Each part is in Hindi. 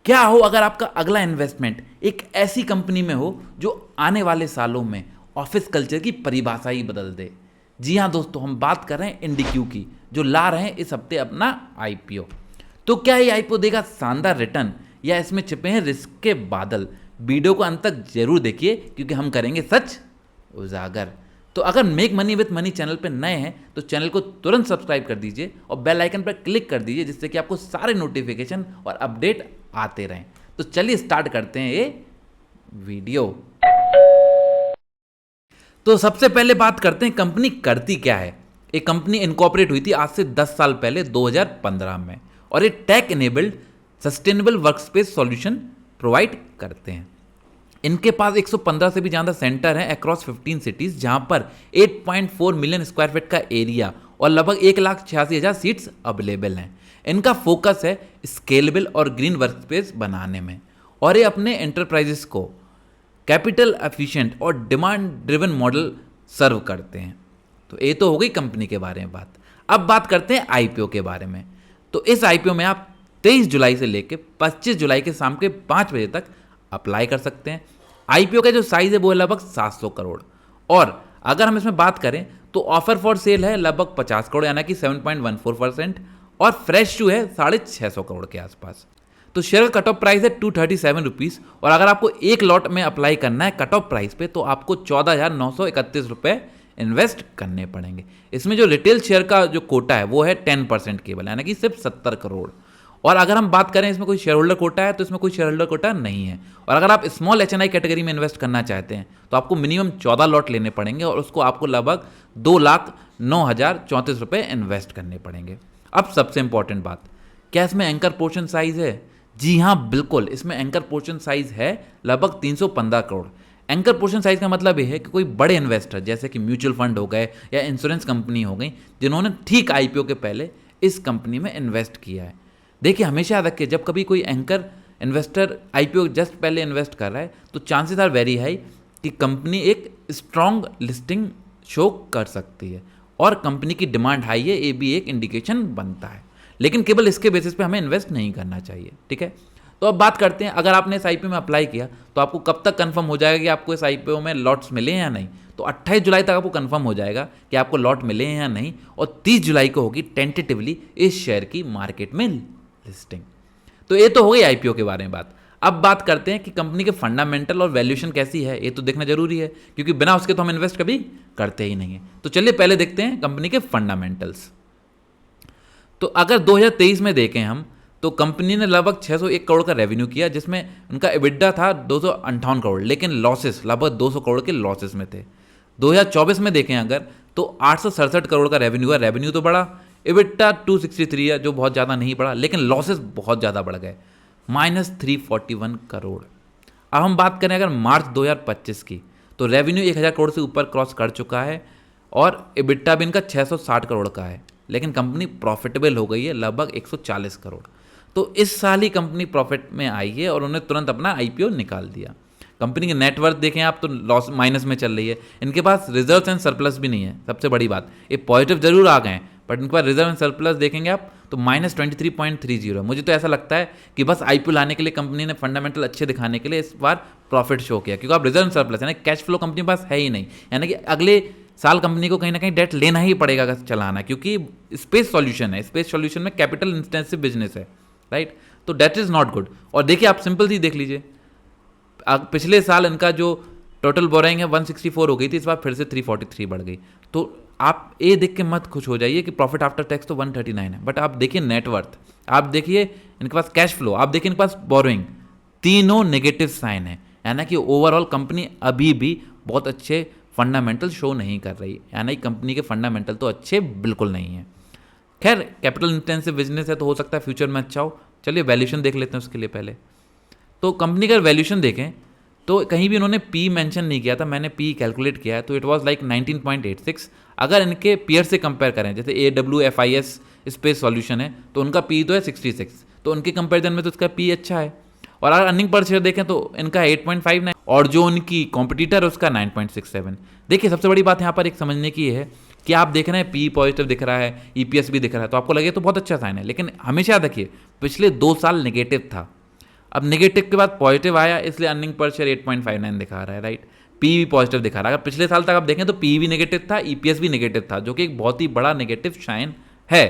क्या हो अगर आपका अगला इन्वेस्टमेंट एक ऐसी कंपनी में हो जो आने वाले सालों में ऑफिस कल्चर की परिभाषा ही बदल दे। जी हाँ दोस्तों, हम बात कर रहे हैं इंडिक्यू की, जो ला रहे हैं इस हफ्ते अपना आईपीओ। तो क्या ये आईपीओ देगा शानदार रिटर्न या इसमें छिपे हैं रिस्क के बादल? वीडियो को अंत तक जरूर देखिए क्योंकि हम करेंगे सच उजागर। तो अगर make money with money channel पर नए हैं तो चैनल को तुरंत सब्सक्राइब कर दीजिए और बेल आइकन पर क्लिक कर दीजिए, जिससे कि आपको सारे नोटिफिकेशन और अपडेट आते रहें। तो चलिए स्टार्ट करते हैं ये वीडियो। तो सबसे पहले बात करते हैं कंपनी करती क्या है। एक कंपनी इनकॉर्पोरेट हुई थी आज से 10 साल पहले 2015 में, और ये tech enabled sustainable workspace solution provide करते हैं। इनके पास 115 से भी ज़्यादा सेंटर हैं अक्रॉस 15 सिटीज़, जहां पर 8.4 मिलियन स्क्वायर फीट का एरिया और लगभग 1,86,000 सीट्स अवेलेबल हैं। इनका फोकस है स्केलेबल और ग्रीन वर्कस्पेस बनाने में, और ये अपने एंटरप्राइजेस को कैपिटल एफिशिएंट और डिमांड ड्रिवन मॉडल सर्व करते हैं। तो ये तो हो गई कंपनी के बारे में बात। अब बात करते हैं आईपीओ के बारे में। तो इस आईपीओ में आप 23 जुलाई से लेकर 25 जुलाई के शाम के 5 बजे तक अप्लाई कर सकते हैं। आईपीओ का जो साइज है वो है लगभग 700 करोड़, और अगर हम इसमें बात करें तो ऑफर फॉर सेल है लगभग 50 करोड़ यानी कि 7.14%, और फ्रेश इशू है 650 करोड़ के आसपास। तो शेयर का कट ऑफ प्राइस है 237 रुपीज़, और अगर आपको एक लॉट में अप्लाई करना है कट ऑफ प्राइस पे तो आपको 14,931 रुपये इन्वेस्ट करने पड़ेंगे। इसमें जो रिटेल शेयर का जो कोटा है वो है 10% केवल, यानी कि सिर्फ 70 करोड़। और अगर हम बात करें इसमें कोई शेयर होल्डर कोटा है तो इसमें कोई शेयर होल्डर कोटा नहीं है। और अगर आप स्मॉल एचएनआई कैटेगरी में इन्वेस्ट करना चाहते हैं तो आपको मिनिमम 14 लॉट लेने पड़ेंगे, और उसको आपको लगभग 2,09,034 रुपये इन्वेस्ट करने पड़ेंगे। अब सबसे इंपॉर्टेंट बात, क्या इसमें एंकर पोर्शन साइज है? जी हाँ बिल्कुल, इसमें एंकर पोर्शन साइज है लगभग 315 करोड़। एंकर पोर्शन साइज का मतलब ये है कि कोई बड़े इन्वेस्टर जैसे कि म्यूचुअल फंड हो गए या इंश्योरेंस कंपनी हो गई, जिन्होंने ठीक आईपीओ के पहले इस कंपनी में इन्वेस्ट किया है। देखिए हमेशा याद रखिए, जब कभी कोई एंकर इन्वेस्टर आईपीओ जस्ट पहले इन्वेस्ट कर रहा है तो चांसेस आर वेरी हाई कि कंपनी एक स्ट्रॉन्ग लिस्टिंग शो कर सकती है, और कंपनी की डिमांड हाई है, ये भी एक इंडिकेशन बनता है। लेकिन केवल इसके बेसिस पे हमें इन्वेस्ट नहीं करना चाहिए, ठीक है। तो अब बात करते हैं, अगर आपने इस आईपीओ में अप्लाई किया तो आपको कब तक कंफर्म हो जाएगा कि आपको इस आईपीओ में लॉट्स मिले या नहीं? तो 28 जुलाई तक आपको कंफर्म हो जाएगा कि आपको लॉट मिले हैं या नहीं, और 30 जुलाई को होगी टेंटेटिवली इस शेयर की मार्केट में लिस्टिंग। तो ये तो हो गई आईपीओ के बारे में बात। अब बात करते हैं कि कंपनी के फंडामेंटल और वैल्यूएशन कैसी है, ये तो देखना जरूरी है क्योंकि बिना उसके तो हम इन्वेस्ट कभी करते ही नहीं है। तो चलिए पहले देखते हैं कंपनी के फंडामेंटल्स। तो अगर 2023 में देखें हम तो कंपनी ने लगभग 601 करोड़ का रेवेन्यू किया, जिसमें उनका एबिडा था 258 करोड़, लेकिन लॉसेस लगभग 200 करोड़ के लॉसेस में थे। 2024 में देखें अगर तो 867 करोड़ का रेवेन्यू है। रेवेन्यू तो बढ़ा, एबिडा 263 है जो बहुत ज़्यादा नहीं बढ़ा, लेकिन लॉसेस बहुत ज़्यादा बढ़ गए, -341 करोड़। अब हम बात करें अगर मार्च 2025 की तो रेवेन्यू 1000 करोड़ से ऊपर क्रॉस कर चुका है, और एबिडा भी इनका 660 करोड़ का है, लेकिन कंपनी प्रॉफिटेबल हो गई है लगभग 140 करोड़। तो इस साल ही कंपनी प्रॉफिट में आई है और उन्होंने तुरंत अपना आईपीओ निकाल दिया। कंपनी के नेटवर्थ देखें आप तो लॉस माइनस में चल रही है। इनके पास रिजर्व्स एंड सरप्लस भी नहीं है, सबसे बड़ी बात। ये पॉजिटिव जरूर आ गए हैं, बट इनके पास रिजर्व एंड सरप्लस देखेंगे आप तो -23.30 है। मुझे तो ऐसा लगता है कि बस आईपीओ लाने के लिए कंपनी ने फंडामेंटल अच्छे दिखाने के लिए इस बार प्रॉफिट शो किया, क्योंकि आप रिजर्व एंड सरप्लस यानी कैश फ्लो कंपनी के पास है ही नहीं, यानी कि अगले साल कंपनी को कहीं ना कहीं डेट लेना ही पड़ेगा अगर चलाना, क्योंकि स्पेस सॉल्यूशन है, स्पेस सॉल्यूशन में कैपिटल इंटेंसिव बिजनेस है, राइट। तो डेट इज नॉट गुड। और देखिए आप सिंपल सी देख लीजिए, पिछले साल इनका जो टोटल बोरिंग है 164 हो गई थी, इस बार फिर से 343 बढ़ गई। तो आप ये देख के मत खुश हो जाइए कि प्रॉफिट आफ्टर टैक्स तो 139 है, बट आप देखिए नेटवर्थ, आप देखिए इनके पास कैश फ्लो, आप देखिए इनके पास बोरोइंग, तीनों नेगेटिव साइन है, यानी कि ओवरऑल कंपनी अभी भी बहुत अच्छे फंडामेंटल शो नहीं कर रही, यानी कंपनी के फंडामेंटल तो अच्छे बिल्कुल नहीं है। खैर कैपिटल इंटेंसिव बिजनेस है तो हो सकता है फ्यूचर में अच्छा हो। चलिए वैल्यूशन देख लेते हैं उसके लिए पहले। तो कंपनी का वैल्यूशन देखें तो कहीं भी उन्होंने पी मेंशन नहीं किया था, मैंने पी कैलकुलेट किया है तो इट वाज लाइक 19.86। अगर इनके पीयर से कंपेयर करें, जैसे AWFIS स्पेस सॉल्यूशन है तो उनका पी तो है 66, तो उनके कंपेरिजन में तो उसका पी अच्छा है। और अगर अर्निंग पर शेयर देखें तो इनका 8.59 और जो उनकी कॉम्पिटिटर है उसका 9.67। देखिए सबसे बड़ी बात यहाँ पर एक समझने की है कि आप देख रहे हैं पी पॉजिटिव दिख रहा है, EPS भी दिख रहा है, तो आपको लगे तो बहुत अच्छा साइन है, लेकिन हमेशा देखिए पिछले 2 साल नेगेटिव था। अब नेगेटिव के बाद पॉजिटिव आया, इसलिए अर्निंग पर शेयर 8.59 दिखा रहा है, राइट। पी भी पॉजिटिव दिखा रहा है। अगर पिछले साल तक आप देखें तो पी भी नेगेटिव था, ईपीएस भी नेगेटिव था, जो कि एक बहुत ही बड़ा नेगेटिव साइन है।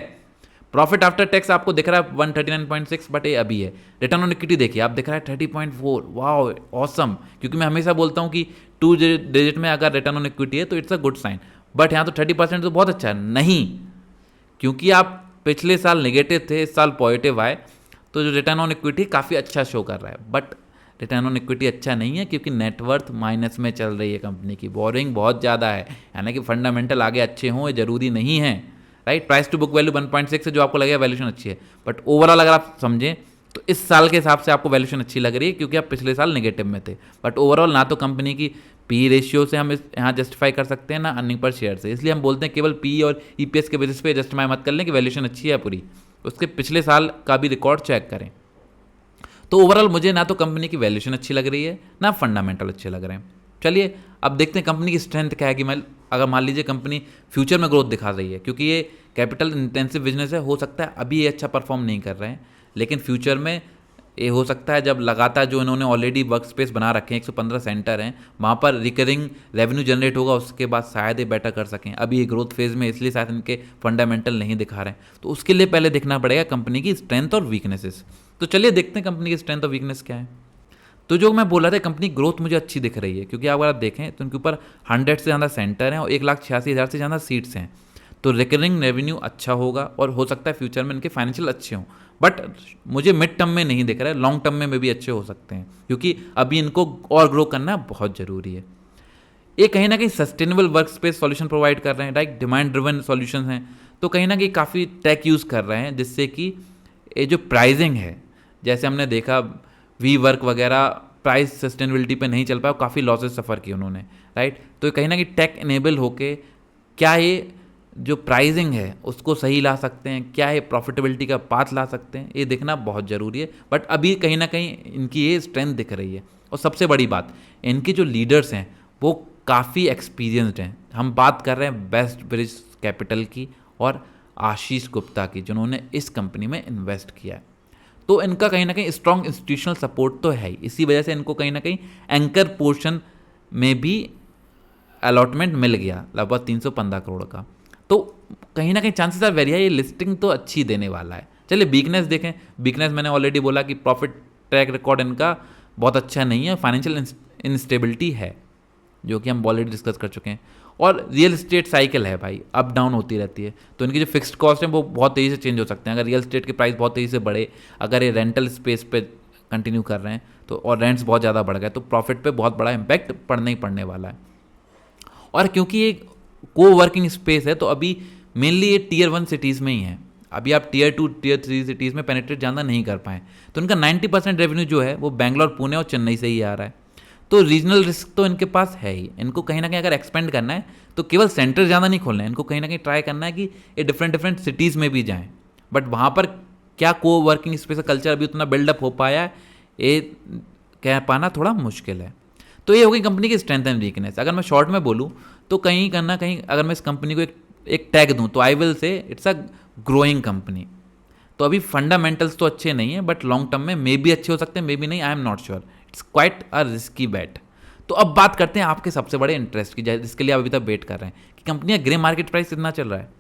प्रॉफिट आफ्टर टैक्स आपको दिख रहा है 139.6, बट ये अभी है। रिटर्न ऑन इक्विटी देखिए, आप दिख रहा है 30.4, वाह ऑसम। क्योंकि मैं हमेशा बोलता हूँ कि 2 डिजिट में अगर रिटर्न ऑन इक्विटी है तो it's a good sign, but यहाँ तो 30% तो बहुत अच्छा है। नहीं, क्योंकि आप पिछले साल नेगेटिव थे, इस साल पॉजिटिव आए, तो जो रिटर्न ऑन इक्विटी काफ़ी अच्छा शो कर रहा है। बट रिटर्न ऑन इक्विटी अच्छा नहीं है क्योंकि नेटवर्थ माइनस में चल रही है कंपनी की, बोरिंग बहुत ज़्यादा है। यानी कि फंडामेंटल आगे अच्छे हों ये जरूरी नहीं है, right. Price to book value 1.6 है, जो आपको लगेगा वैल्यूशन अच्छी है, बट ओवरऑल अगर आप समझें तो इस साल के हिसाब से आपको वैल्यूशन अच्छी लग रही है क्योंकि आप पिछले साल नेगेटिव में थे। बट ओवरऑल ना तो कंपनी की पी रेशियो से हम यहाँ जस्टिफाई कर सकते हैं, ना अर्निंग पर शेयर से। इसलिए हम बोलते हैं केवल पी और ईपीएस के बेसिस पे जस्टिफाई मत कर लें कि वैल्यूशन अच्छी है पूरी, उसके पिछले साल का भी रिकॉर्ड चेक करें। तो ओवरऑल मुझे ना तो कंपनी की वैल्यूशन अच्छी लग रही है, ना फंडामेंटल अच्छे लग रहे हैं। चलिए अब देखते हैं कंपनी की स्ट्रेंथ क्या है, कि मैं अगर मान लीजिए कंपनी फ्यूचर में ग्रोथ दिखा रही है, क्योंकि ये कैपिटल इंटेंसिव बिजनेस है, हो सकता है अभी ये अच्छा परफॉर्म नहीं कर रहे हैं, लेकिन फ्यूचर में ये हो सकता है जब लगातार जो इन्होंने ऑलरेडी वर्क स्पेस बना रखे हैं, 115 सेंटर हैं, वहाँ पर रिकरिंग रेवेन्यू जनरेट होगा, उसके बाद शायद ये बेटर कर सकें। अभी ये ग्रोथ फेज में, इसलिए शायद इनके फंडामेंटल नहीं दिखा रहे हैं। तो उसके लिए पहले देखना पड़ेगा कंपनी की स्ट्रेंथ और वीकनेसेस। तो चलिए देखते हैं कंपनी की स्ट्रेंथ और वीकनेस क्या है। तो जो मैं बोल रहा था, कंपनी ग्रोथ मुझे अच्छी दिख रही है, क्योंकि अगर आप देखें तो उनके ऊपर 100 से ज़्यादा सेंटर हैं और 1,86,000 से ज़्यादा सीट्स हैं। तो रिकरिंग रेवेन्यू अच्छा होगा और हो सकता है फ्यूचर में इनके फाइनेंशियल अच्छे हों, बट मुझे मिड टर्म में नहीं दिख रहा है, लॉन्ग टर्म में भी अच्छे हो सकते हैं, क्योंकि अभी इनको और ग्रो करना बहुत ज़रूरी है। ये कहीं ना कहीं sustainable work space solution provide कर रहे हैं, राइट, डिमांड ड्रिवन सॉल्यूशन हैं। तो कहीं ना कहीं काफ़ी टेक यूज़ कर रहे हैं, जिससे कि ये जो प्राइजिंग है, जैसे हमने देखा वी वर्क वगैरह प्राइस सस्टेनेबिलिटी पे नहीं चल पाया, काफ़ी लॉसेस सफ़र किए उन्होंने, राइट। तो कहीं ना कहीं टेक इनेबल होके क्या ये जो प्राइजिंग है उसको सही ला सकते हैं, क्या ये प्रॉफिटेबिलिटी का पाथ ला सकते हैं, ये देखना बहुत ज़रूरी है। बट अभी कहीं ना कहीं इनकी ये स्ट्रेंथ दिख रही है। और सबसे बड़ी बात, इनके जो लीडर्स हैं वो काफ़ी एक्सपीरियंस्ड हैं। हम बात कर रहे हैं बेस्ट ब्रिज कैपिटल की और आशीष गुप्ता की, जिन्होंने इस कंपनी में इन्वेस्ट किया है। तो इनका कहीं ना कहीं स्ट्रॉन्ग इंस्टीट्यूशनल सपोर्ट तो है ही, इसी वजह से इनको कहीं ना कहीं एंकर पोर्शन में भी अलॉटमेंट मिल गया, लगभग 315 करोड़ का। तो कहीं ना कहीं चांसेस आर वेरी हाई, ये लिस्टिंग तो अच्छी देने वाला है। चलिए वीकनेस देखें। वीकनेस मैंने ऑलरेडी बोला कि प्रॉफिट ट्रैक रिकॉर्ड इनका बहुत अच्छा नहीं है, फाइनेंशियल इंस्टेबिलिटी है, जो कि हम ऑलरेडी डिस्कस कर चुके हैं। और रियल एस्टेट साइकिल है भाई, अप डाउन होती रहती है, तो इनकी जो फिक्स्ड कॉस्ट है वो बहुत तेज़ी से चेंज हो सकते हैं। अगर रियल एस्टेट के प्राइस बहुत तेज़ी से बढ़े, अगर ये रेंटल स्पेस पे कंटिन्यू कर रहे हैं तो, और रेंट्स बहुत ज़्यादा बढ़ गए, तो प्रॉफिट पे बहुत बड़ा इम्पैक्ट पड़ने ही पड़ने वाला है। और क्योंकि ये को वर्किंग स्पेस है, तो अभी मेनली ये टीयर 1 सिटीज़ में ही है। अभी आप टीयर 2 टीयर 3 सिटीज़ में पेनिट्रेट ज़्यादा नहीं कर पाए, तो इनका 90% रेवेन्यू जो है वो बेंगलोर, पुणे और चेन्नई से ही आ रहा है। तो रीजनल रिस्क तो इनके पास है ही। इनको कहीं ना कहीं अगर एक्सपेंड करना है तो केवल सेंटर ज़्यादा नहीं खोलना है, इनको कहीं ना कहीं ट्राई करना है कि ये डिफरेंट सिटीज़ में भी जाएं। बट वहाँ पर क्या को वर्किंग स्पेस का कल्चर अभी उतना बिल्डअप हो पाया है, ये कह पाना थोड़ा मुश्किल है। तो ये हो गई कंपनी की स्ट्रेंथ एंड वीकनेस। अगर मैं शॉर्ट में बोलूँ तो कहीं ना कहीं अगर मैं इस कंपनी को एक टैग दूँ तो I will say it's a growing company. तो अभी फंडामेंटल्स तो अच्छे नहीं है, बट लॉन्ग टर्म में मे भी अच्छे हो सकते हैं, मे भी नहीं, I am not sure. It's quite a risky bat. तो अब बात करते हैं आपके सबसे बड़े इंटरेस्ट की, जिसके लिए आप अभी तक वेट कर रहे हैं कि कंपनी का ग्रे मार्केट प्राइस कितना चल रहा है।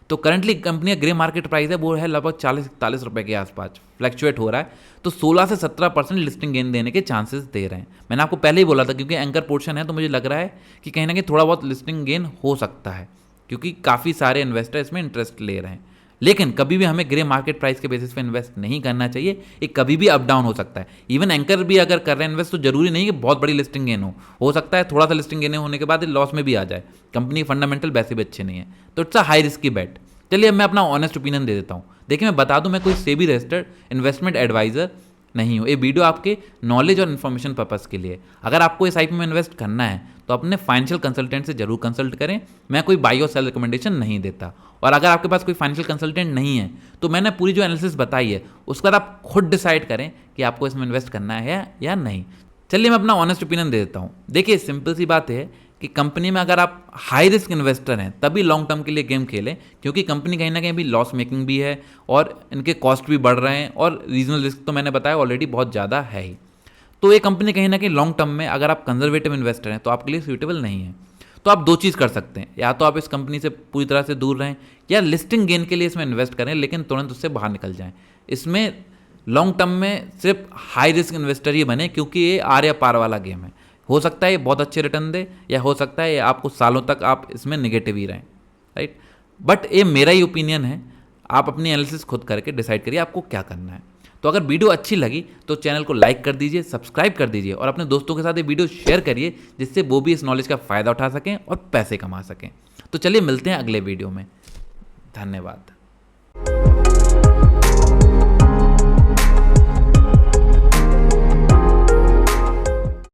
तो करंटली कंपनी का ग्रे मार्केट प्राइस है वो है लगभग 40-41 रुपये के आसपास फ्लैक्चुएट हो रहा है। तो 16 से 17% लिस्टिंग गेन देने के चांसेस दे रहे हैं। मैंने आपको पहले ही बोला था, क्योंकि एंकर पोर्शन है तो मुझे लग रहा है कि कहीं ना कहीं थोड़ा बहुत लिस्टिंग गेन हो सकता है, क्योंकि काफ़ी सारे इन्वेस्टर इसमें इंटरेस्ट ले रहे हैं। लेकिन कभी भी हमें ग्रे मार्केट प्राइस के बेसिस पे इन्वेस्ट नहीं करना चाहिए, ये कभी भी अप डाउन हो सकता है। इवन एंकर भी अगर कर रहे हैं इन्वेस्ट, तो जरूरी नहीं कि बहुत बड़ी लिस्टिंग गेन हो सकता है थोड़ा सा लिस्टिंग गेन होने के बाद लॉस में भी आ जाए। कंपनी के फंडामेंटल वैसे भी अच्छे नहीं है, तो it's a high risky bat. चलिए अब मैं अपना ऑनेस्ट ओपिनियन दे देता हूँ। देखिए मैं बता दूं, मैं कोई सेबी रजिस्टर्ड इन्वेस्टमेंट एडवाइजर नहीं हूँ। ये वीडियो आपके नॉलेज और इन्फॉर्मेशन पर्पज़ के लिए। अगर आपको इस आईपी में इन्वेस्ट करना है तो अपने फाइनेंशियल कंसल्टेंट से जरूर कंसल्ट करें। मैं कोई बाई और सेल रिकमेंडेशन नहीं देता। और अगर आपके पास कोई फाइनेंशियल कंसल्टेंट नहीं है तो मैंने पूरी जो एनालिसिस बताई है उसके बाद आप खुद डिसाइड करें कि आपको इसमें इन्वेस्ट करना है या नहीं। चलिए मैं अपना ऑनेस्ट ओपिनियन दे देता हूँ। देखिए सिंपल सी बात है कि कंपनी में अगर आप हाई रिस्क इन्वेस्टर हैं तभी लॉन्ग टर्म के लिए गेम खेलें, क्योंकि कंपनी कहीं ना कहीं भी लॉस मेकिंग भी है और इनके कॉस्ट भी बढ़ रहे हैं और रीजनल रिस्क तो मैंने बताया ऑलरेडी बहुत ज़्यादा है ही। तो ये कंपनी कहीं ना कहीं लॉन्ग टर्म में अगर आप कंजर्वेटिव इन्वेस्टर हैं तो आपके लिए सूटेबल नहीं है। तो आप दो चीज़ कर सकते हैं, या तो आप इस कंपनी से पूरी तरह से दूर रहें या लिस्टिंग गेन के लिए इसमें इन्वेस्ट करें, लेकिन तुरंत उससे बाहर निकल जाएं। इसमें लॉन्ग टर्म में सिर्फ हाई रिस्क इन्वेस्टर ही बने, क्योंकि ये आर या पार वाला गेम है। हो सकता है ये बहुत अच्छे रिटर्न दे, या हो सकता है ये आपको सालों तक आप इसमें निगेटिव ही रहें, राइट। बट ये मेरा ही ओपिनियन है, आप अपनी एनालिसिस खुद करके डिसाइड करिए आपको क्या करना है। तो अगर वीडियो अच्छी लगी तो चैनल को लाइक कर दीजिए, सब्सक्राइब कर दीजिए और अपने दोस्तों के साथ ये वीडियो शेयर करिए, जिससे वो भी इस नॉलेज का फ़ायदा उठा सकें और पैसे कमा सकें। तो चलिए मिलते हैं अगले वीडियो में। धन्यवाद।